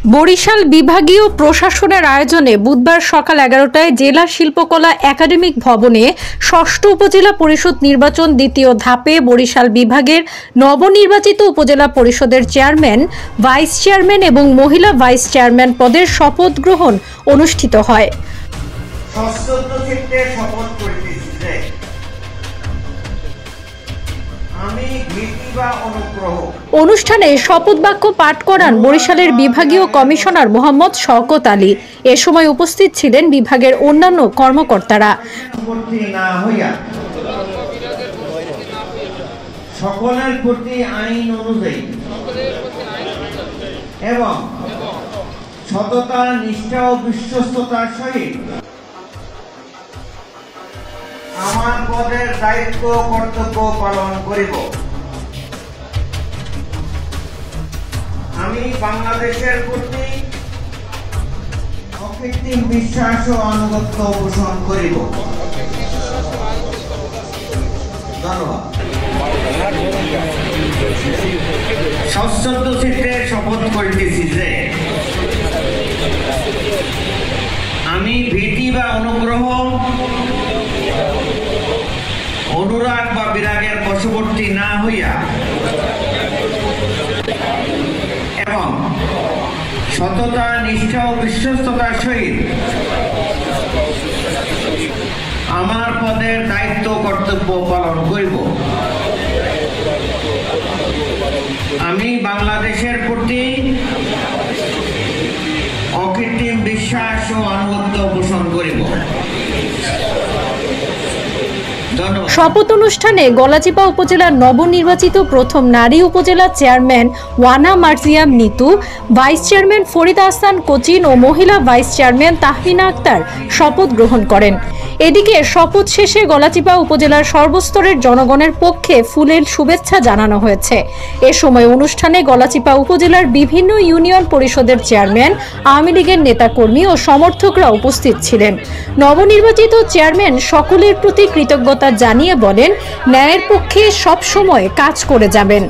বরিশাল বিভাগীয় প্রশাসনের আয়োজনে বুধবার সকাল 11টায় জেলা শিল্পকলা একাডেমিক ভবনে ষষ্ঠ উপজেলা পরিষদ নির্বাচন দ্বিতীয় ধাপে বরিশাল বিভাগের নবনির্বাচিত উপজেলা পরিষদের চেয়ারম্যান, ভাইস চেয়ারম্যান এবং মহিলা ভাইস চেয়ারম্যান পদের শপথ গ্রহণ অনুষ্ঠিত হয়। অনুষ্ঠানে শপথ বাক্য পাঠ করান বরিশালের বিভাগীয় কমিশনার মোহাম্মদ শওকত আলী। এ সময় উপস্থিত ছিলেন বিভাগের অন্যান্য কর্মকর্তারা। সকলের প্রতি আইন অনুযায়ী এবং সততা, নিষ্ঠা ও বিশ্বস্ততার সহিত আমার পদের দায়িত্ব কর্তব্য পালন করিব। আমি বাংলাদেশের প্রতি অকৃত্রিম বিশ্বাস ও আনুগত্য পোষণ করিব। ধন্যবাদ। সশ্রদ্ধ চিত্তে শপথ করিতেছি যে আমি ভীতি বা অনুগ্রহ, অনুরাগ বা বিরাগের বশবর্তী না হইয়া এবং সততা, নিষ্ঠা ও বিশ্বস্ততার সহিত আমার পদের দায়িত্ব কর্তব্য পালন করিব। আমি বাংলাদেশের প্রতি অকৃত্রিম বিশ্বাস ও আনুগত্য পোষণ করিব। শপথ অনুষ্ঠানে গলাচিপা উপজেলার নবনির্বাচিত প্রথম নারী upazila chairman Wana Marjiam Nitu, vice chairman Farid Ahsan Kochin ও মহিলা ভাইস চেয়ারম্যান তাহমিনা আক্তার শপথ গ্রহণ করেন। এদিকে শপথ শেষে গলাচিপা উপজেলার সর্বস্তরের জনগণের পক্ষে ফুলের শুভেচ্ছা জানানো হয়েছে। এ সময় অনুষ্ঠানে গলাচিপা উপজেলার বিভিন্ন ইউনিয়ন পরিষদের চেয়ারম্যান, আওয়ামী লীগের নেতাকর্মী ও সমর্থকরা উপস্থিত ছিলেন। নবনির্বাচিত চেয়ারম্যান সকলের প্রতি কৃতজ্ঞতা জানিয়ে বলেন, ন্যায়ের পক্ষে সব সময় কাজ করে যাবেন।